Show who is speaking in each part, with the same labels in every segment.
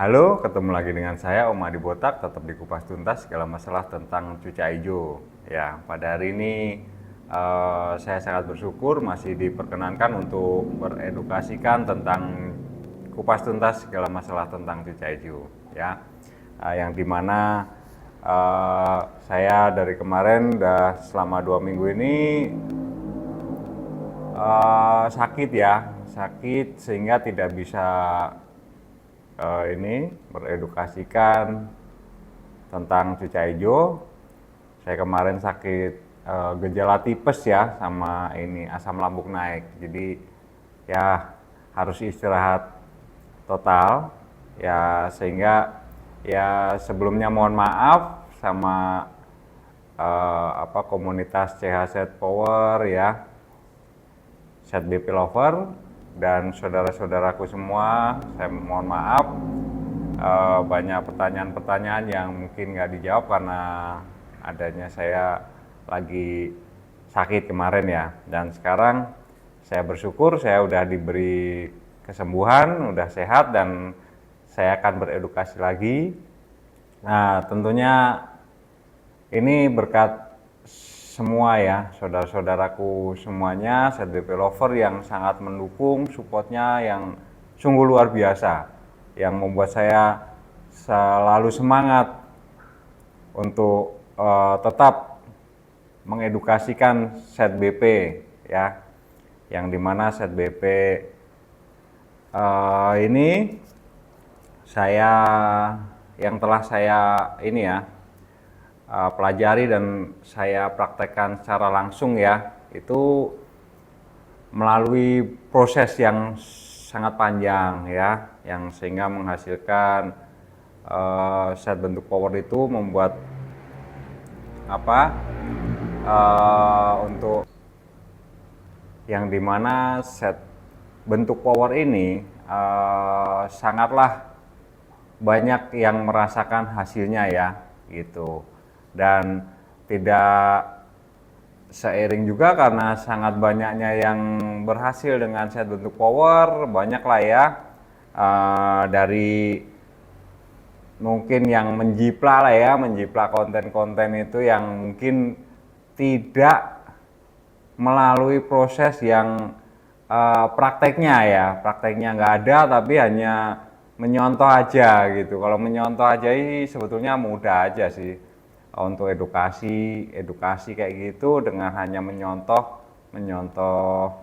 Speaker 1: Halo, ketemu lagi dengan saya Om Adi Botak, tetap di Kupas Tuntas segala masalah tentang cuaca hijau. Ya, pada hari ini saya sangat bersyukur masih diperkenankan untuk beredukasikan tentang kupas tuntas segala masalah tentang cuaca hijau. Ya, yang dimana saya dari kemarin udah selama 2 minggu ini sakit ya, sakit sehingga tidak bisa ini beredukasikan tentang cuaca hijau. Saya kemarin sakit gejala tipes ya, sama ini asam lambung naik. Jadi ya harus istirahat total ya, sehingga ya sebelumnya mohon maaf sama komunitas CH Power ya, Set BP Lover dan saudara-saudaraku semua. Saya mohon maaf banyak pertanyaan-pertanyaan yang mungkin nggak dijawab karena adanya saya lagi sakit kemarin ya. Dan sekarang saya bersyukur saya udah diberi kesembuhan, udah sehat, dan saya akan beredukasi lagi. Nah, tentunya ini berkat semua ya, saudara-saudaraku semuanya, Set BP Lover yang sangat mendukung, supportnya yang sungguh luar biasa, yang membuat saya selalu semangat untuk tetap mengedukasikan Set BP ya, yang dimana Set BP ini saya yang telah saya ini ya pelajari dan saya praktekkan secara langsung ya, itu melalui proses yang sangat panjang ya, yang sehingga menghasilkan set bentuk power itu membuat untuk yang dimana set bentuk power ini sangatlah banyak yang merasakan hasilnya ya gitu. Dan tidak seiring juga karena sangat banyaknya yang berhasil dengan set bentuk power, banyak lah ya dari mungkin yang menjiplak lah ya, menjiplak konten-konten itu yang mungkin tidak melalui proses yang prakteknya nggak ada, tapi hanya menyontoh aja gitu. Kalau menyontoh aja ini sebetulnya mudah aja sih untuk edukasi kayak gitu, dengan hanya menyontoh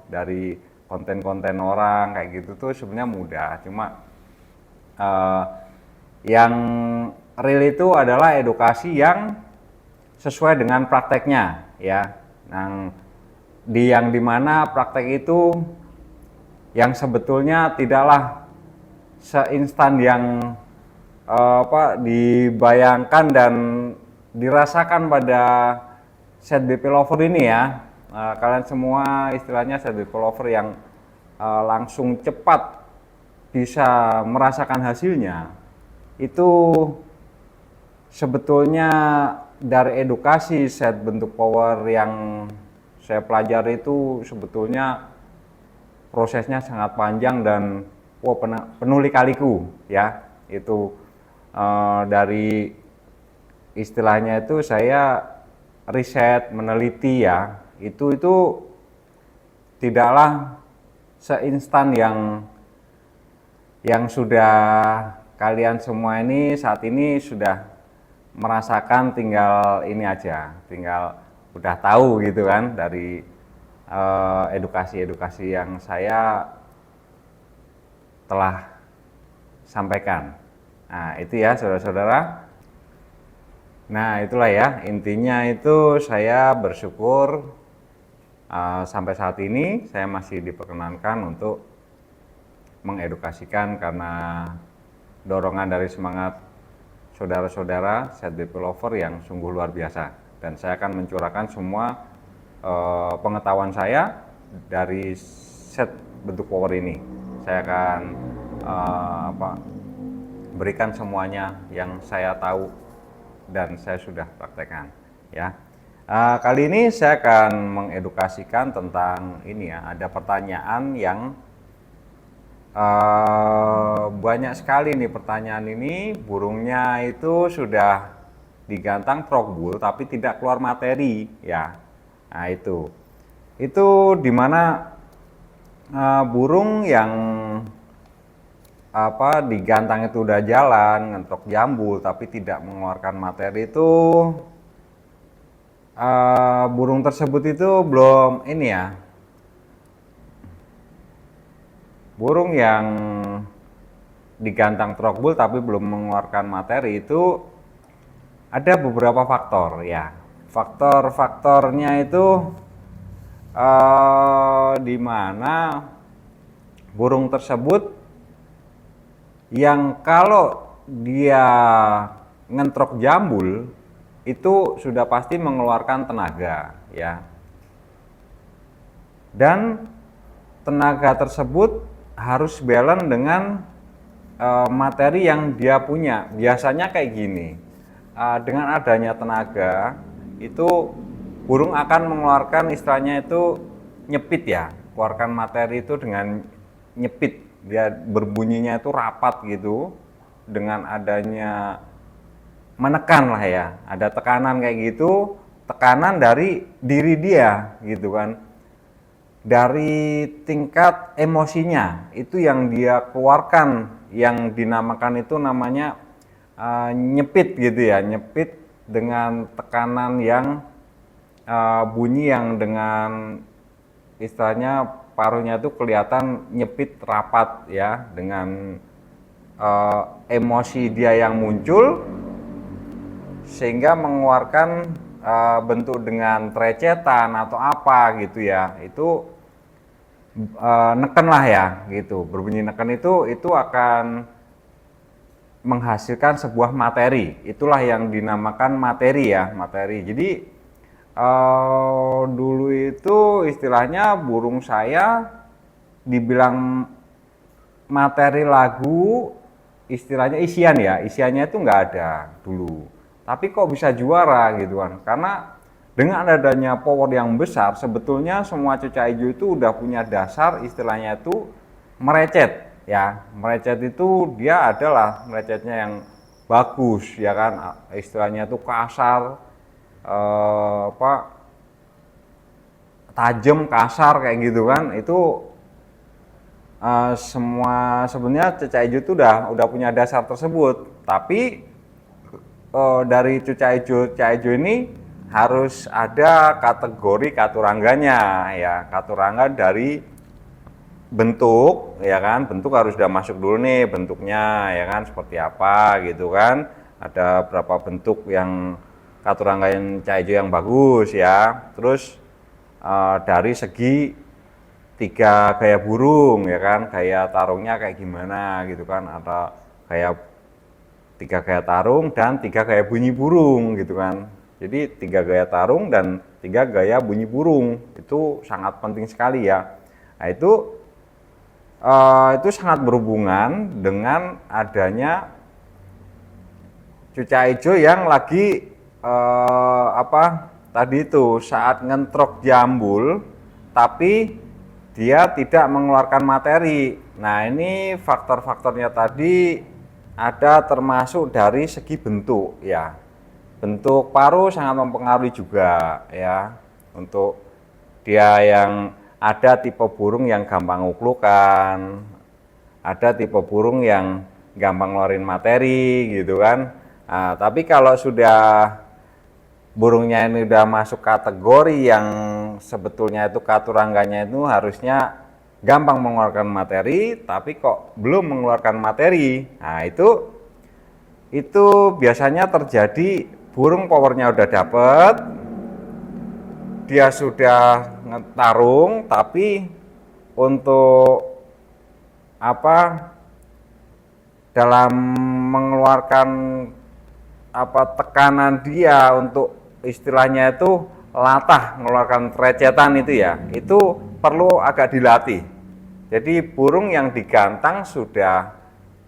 Speaker 1: dari konten-konten orang kayak gitu tuh sebenarnya mudah. Cuma yang real itu adalah edukasi yang sesuai dengan prakteknya ya, yang dimana praktek itu yang sebetulnya tidaklah seinstan yang dibayangkan dan dirasakan pada Set BP Lover ini ya. Kalian semua istilahnya Set BP Lover yang langsung cepat bisa merasakan hasilnya, itu sebetulnya dari edukasi set bentuk power yang saya pelajari itu sebetulnya prosesnya sangat panjang dan penuh lika-liku ya. Itu dari istilahnya itu saya riset, meneliti ya, itu tidaklah seinstan yang sudah kalian semua ini saat ini sudah merasakan. Tinggal ini aja, tinggal udah tahu gitu kan dari edukasi-edukasi yang saya telah sampaikan. Nah itu ya saudara-saudara. Nah itulah ya, intinya itu saya bersyukur sampai saat ini saya masih diperkenankan untuk mengedukasikan karena dorongan dari semangat saudara-saudara Set BP Lover yang sungguh luar biasa. Dan saya akan mencurahkan semua pengetahuan saya dari set bentuk power ini. Saya akan berikan semuanya yang saya tahu dan saya sudah praktekkan ya. Kali ini saya akan mengedukasikan tentang ini ya, ada pertanyaan yang Banyak sekali nih pertanyaan ini. Burungnya itu sudah digantang trogbull tapi tidak keluar materi ya. Nah itu dimana burung yang digantang itu udah jalan ngentrok jambul tapi tidak mengeluarkan materi itu, burung tersebut itu belum ini ya. Burung yang digantang trogbull tapi belum mengeluarkan materi itu ada beberapa faktor ya. Faktor-faktornya itu di mana burung tersebut yang kalau dia ngentrok jambul itu sudah pasti mengeluarkan tenaga ya. Dan tenaga tersebut harus balance dengan materi yang dia punya. Biasanya kayak gini, dengan adanya tenaga itu burung akan mengeluarkan istilahnya itu nyepit ya, keluarkan materi itu dengan nyepit, dia berbunyinya itu rapat gitu, dengan adanya menekan lah ya, ada tekanan kayak gitu, tekanan dari diri dia gitu kan, dari tingkat emosinya itu yang dia keluarkan, yang dinamakan itu namanya nyepit gitu ya, nyepit dengan tekanan yang bunyi yang dengan istilahnya paruhnya itu kelihatan nyepit rapat ya, dengan emosi dia yang muncul sehingga mengeluarkan bentuk dengan trecetan atau apa gitu ya, itu neken lah ya gitu, berbunyi neken itu akan menghasilkan sebuah materi, itulah yang dinamakan materi ya, materi. Jadi dulu itu istilahnya burung saya dibilang materi lagu, istilahnya isian ya, isiannya itu nggak ada dulu, tapi kok bisa juara gitu kan, karena dengan adanya power yang besar, sebetulnya semua cucak hijau itu udah punya dasar istilahnya itu merecet ya. Merecet itu dia adalah merecetnya yang bagus ya kan, istilahnya itu kasar, tajam, kasar kayak gitu kan. Itu semua sebenarnya cucak hijau itu udah punya dasar tersebut, tapi dari cucak hijau ini harus ada kategori katurangganya ya. Katurangga dari bentuk ya kan, bentuk harus udah masuk dulu nih bentuknya ya kan, seperti apa gitu kan. Ada berapa bentuk yang katurangga yang cucak hijau yang bagus ya. Terus dari segi 3 gaya burung ya kan, gaya tarungnya kayak gimana gitu kan, ada kayak 3 gaya tarung dan 3 gaya bunyi burung gitu kan. Jadi 3 gaya tarung dan 3 gaya bunyi burung itu sangat penting sekali ya. Nah itu sangat berhubungan dengan adanya cucak hijau yang lagi tadi itu saat ngentrok jambul tapi dia tidak mengeluarkan materi. Nah ini faktor-faktornya tadi ada termasuk dari segi bentuk ya. Bentuk paruh sangat mempengaruhi juga ya. Untuk dia yang ada tipe burung yang gampang nguklukan, ada tipe burung yang gampang ngeluarin materi gitu kan. Nah, tapi kalau sudah burungnya ini udah masuk kategori yang sebetulnya itu katurangganya itu harusnya gampang mengeluarkan materi, tapi kok belum mengeluarkan materi. Nah itu biasanya terjadi burung powernya udah dapet, dia sudah ngetarung, tapi untuk dalam mengeluarkan tekanan dia untuk istilahnya itu latah, mengeluarkan trecetan itu ya, itu perlu agak dilatih. Jadi burung yang digantang sudah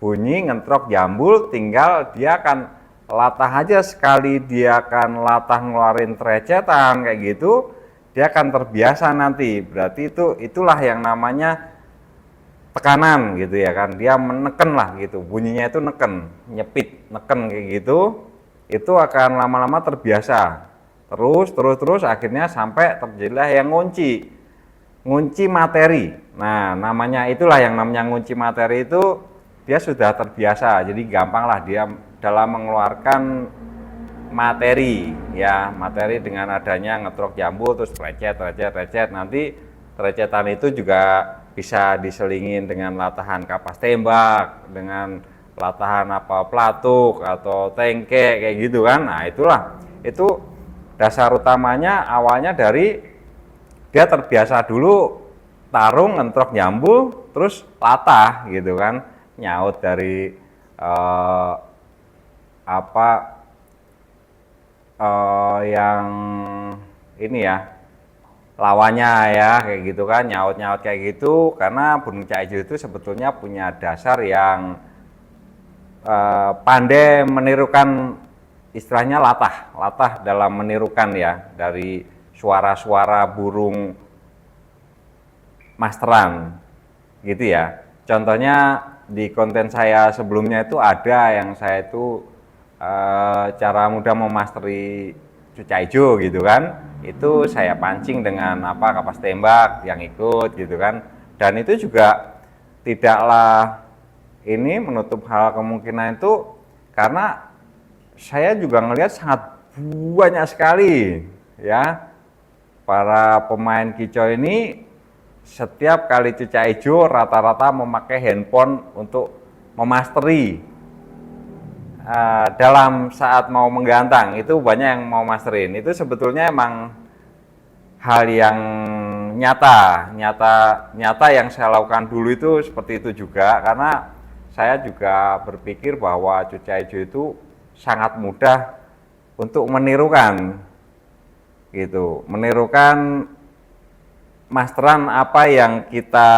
Speaker 1: bunyi ngentrok jambul, tinggal dia akan latah aja, sekali dia akan latah ngeluarin trecetan kayak gitu, dia akan terbiasa nanti. Berarti itulah yang namanya tekanan gitu ya kan, dia meneken lah gitu, bunyinya itu neken, nyepit, neken kayak gitu, itu akan lama-lama terbiasa, terus akhirnya sampai terjadilah yang ngunci materi. Nah, namanya itulah yang namanya ngunci materi itu dia sudah terbiasa, jadi gampang lah dia dalam mengeluarkan materi ya, materi dengan adanya ngetrok jambu terus recet, nanti recetan itu juga bisa diselingin dengan latahan kapas tembak, dengan latahan apa pelatuk atau tengke kayak gitu kan. Nah, itu dasar utamanya awalnya dari dia terbiasa dulu tarung ngentrok jambu terus latah gitu kan, nyaut dari apa yang ini ya lawannya ya kayak gitu kan, nyaut-nyaut kayak gitu, karena burung cak ijo itu sebetulnya punya dasar yang pandai menirukan, istilahnya latah dalam menirukan ya, dari suara-suara burung masteran gitu ya. Contohnya di konten saya sebelumnya itu ada yang saya itu cara mudah memasteri cucak ijo gitu kan, itu saya pancing dengan kapas tembak yang ikut gitu kan, dan itu juga tidaklah ini menutup hal kemungkinan itu, karena saya juga ngelihat sangat banyak sekali ya para pemain kicau ini setiap kali cucak ijo rata-rata memakai handphone untuk memasteri. Dalam saat mau menggantang itu banyak yang mau masterin, itu sebetulnya emang hal yang nyata yang saya lakukan dulu itu seperti itu juga, karena saya juga berpikir bahwa cucak ijo itu sangat mudah untuk menirukan gitu, menirukan masteran apa yang kita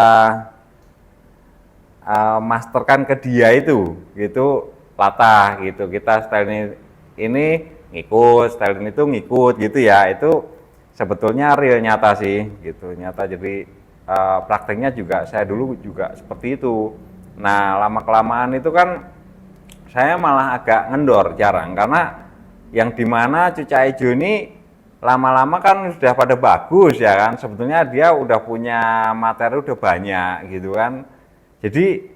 Speaker 1: masterkan ke dia itu gitu, latah gitu, kita style ini ngikut, style ini tuh ngikut gitu ya, itu sebetulnya real nyata sih gitu, nyata. Jadi prakteknya juga saya dulu juga seperti itu. Nah, lama kelamaan itu kan saya malah agak ngendor, jarang, karena yang dimana cucak ijo ini lama-lama kan sudah pada bagus ya kan, sebetulnya dia udah punya materi udah banyak gitu kan. Jadi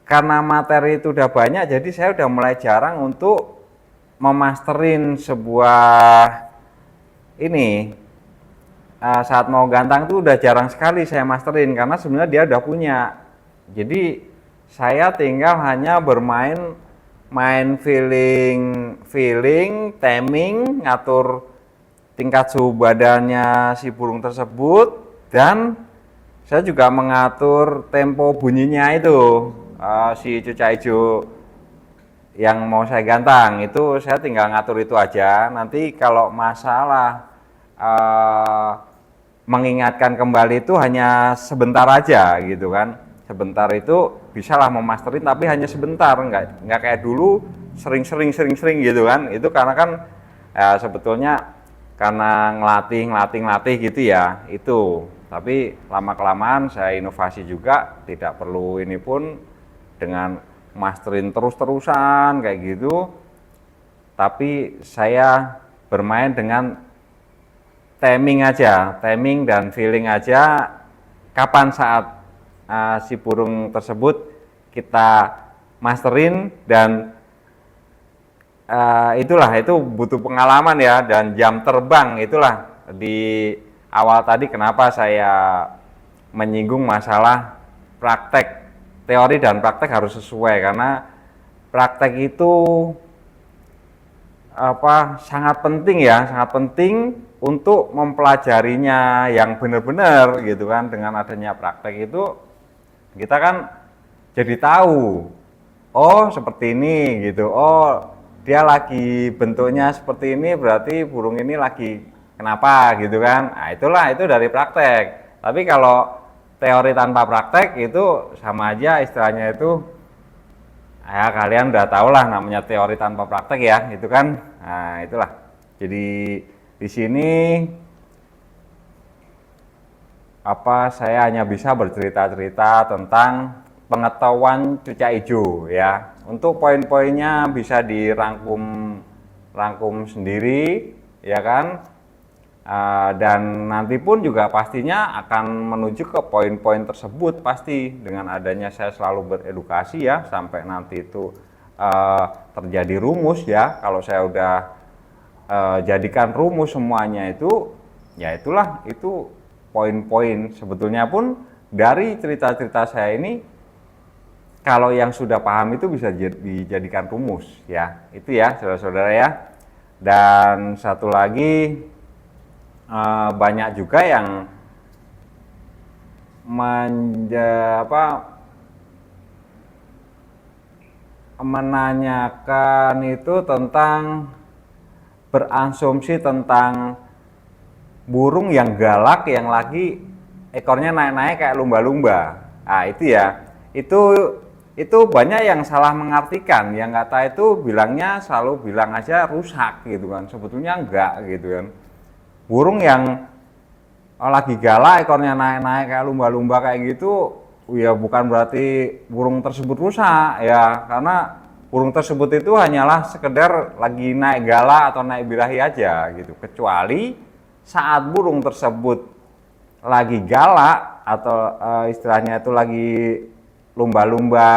Speaker 1: karena materi itu udah banyak, jadi saya udah mulai jarang untuk memasterin sebuah ini. Saat mau gantang tuh udah jarang sekali saya masterin, karena sebenarnya dia udah punya. Jadi saya tinggal hanya main feeling, timing, ngatur tingkat suhu badannya si burung tersebut, dan saya juga mengatur tempo bunyinya itu. Si cucak ijo yang mau saya gantang itu saya tinggal ngatur itu aja. Nanti kalau masalah mengingatkan kembali itu hanya sebentar aja gitu kan, sebentar itu bisalah memasterin, tapi hanya sebentar, nggak kayak dulu sering gitu kan. Itu karena kan sebetulnya karena ngelatih gitu ya itu. Tapi lama kelamaan saya inovasi juga, tidak perlu ini pun dengan masterin terus-terusan kayak gitu, tapi saya bermain dengan timing dan feeling aja, kapan saat si burung tersebut kita masterin, dan itu butuh pengalaman ya, dan jam terbang. Itulah di awal tadi kenapa saya menyinggung masalah praktek, teori dan praktek harus sesuai, karena praktek itu sangat penting untuk mempelajarinya yang benar-benar gitu kan. Dengan adanya praktek itu kita kan jadi tahu, oh seperti ini gitu, oh dia lagi bentuknya seperti ini, berarti burung ini lagi kenapa gitu kan. Nah, itu dari praktek. Tapi kalau teori tanpa praktek itu sama aja, istilahnya itu ya kalian udah tau lah namanya teori tanpa praktek ya gitu kan. Nah, itulah. Jadi di sini saya hanya bisa bercerita-cerita tentang pengetahuan cucak hijau ya. Untuk poin-poinnya bisa rangkum sendiri ya kan. Dan nanti pun juga pastinya akan menuju ke poin-poin tersebut pasti, dengan adanya saya selalu beredukasi ya, sampai nanti itu terjadi rumus ya. Kalau saya udah jadikan rumus semuanya itu, ya itulah itu poin-poin. Sebetulnya pun dari cerita-cerita saya ini, kalau yang sudah paham itu bisa dijadikan rumus ya. Itu ya saudara-saudara ya. Dan satu lagi, banyak juga yang menanyakan itu tentang, berasumsi tentang burung yang galak yang lagi ekornya naik-naik kayak lumba-lumba. Nah itu ya, itu banyak yang salah mengartikan. Yang nggak tahu itu bilangnya selalu bilang aja rusak gitu kan, sebetulnya enggak gitu kan. Burung yang lagi galak ekornya naik-naik kayak lumba-lumba kayak gitu, ya bukan berarti burung tersebut rusak ya, karena burung tersebut itu hanyalah sekedar lagi naik galak atau naik birahi aja gitu. Kecuali saat burung tersebut lagi galak atau istilahnya itu lagi lumba-lumba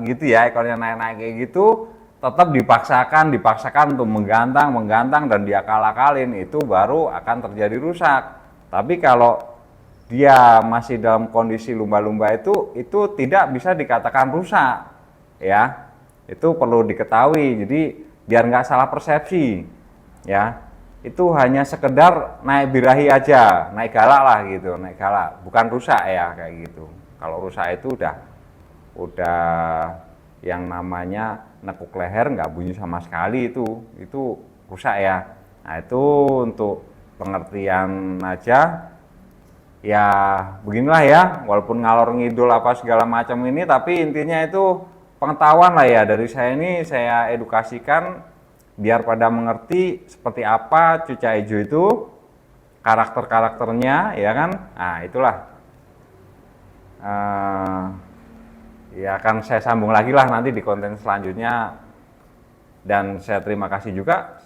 Speaker 1: gitu ya, ekornya naik-naik kayak gitu, tetap dipaksakan untuk menggantang dan diakal-akalin, itu baru akan terjadi rusak. Tapi kalau dia masih dalam kondisi lumba-lumba itu tidak bisa dikatakan rusak ya. Itu perlu diketahui, jadi biar nggak salah persepsi ya. Itu hanya sekedar naik birahi aja, naik galak lah gitu, naik galak, bukan rusak ya kayak gitu. Kalau rusak itu udah yang namanya nekuk leher nggak bunyi sama sekali, itu rusak ya. Nah itu untuk pengertian aja ya, beginilah ya, walaupun ngalor ngidul apa segala macam ini, tapi intinya itu pengetahuan lah ya dari saya. Ini saya edukasikan biar pada mengerti seperti apa cucak hijau itu, karakter-karakternya ya kan. Nah itulah ya akan saya sambung lagi lah nanti di konten selanjutnya. Dan saya terima kasih juga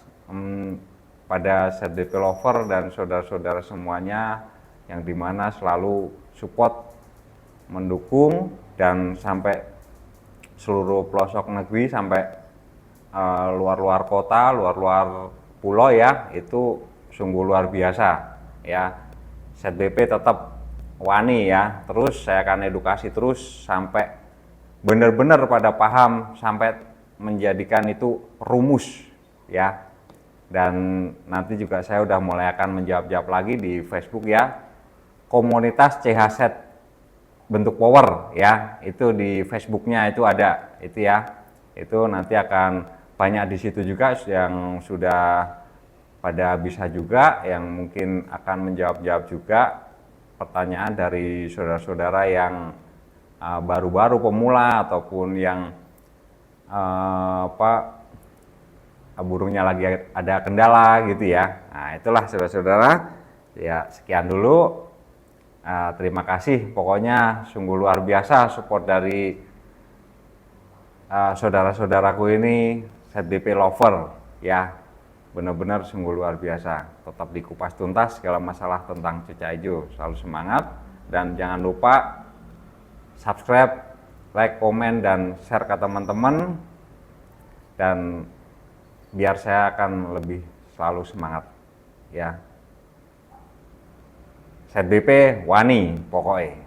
Speaker 1: pada ZDP Lover dan saudara-saudara semuanya yang dimana selalu support, mendukung, dan sampai seluruh pelosok negeri, sampai luar-luar kota, luar-luar pulau ya, itu sungguh luar biasa ya. ZDP tetap wani ya, terus saya akan edukasi terus sampai benar-benar pada paham, sampai menjadikan itu rumus ya. Dan nanti juga saya udah mulai akan menjawab-jawab lagi di Facebook ya, komunitas CHZ bentuk power ya, itu di Facebooknya itu ada itu ya. Itu nanti akan banyak di situ juga yang sudah pada bisa juga, yang mungkin akan menjawab-jawab juga pertanyaan dari saudara-saudara yang baru-baru pemula ataupun yang burungnya lagi ada kendala gitu ya. Nah itulah saudara-saudara ya, sekian dulu. Terima kasih, pokoknya sungguh luar biasa support dari saudara-saudaraku ini, ZDP Lover ya, benar-benar sungguh luar biasa. Tetap dikupas tuntas segala masalah tentang cucak hijau. Selalu semangat, dan jangan lupa subscribe, like, komen, dan share ke teman-teman, dan biar saya akan lebih selalu semangat ya. ZDP wani pokoknya.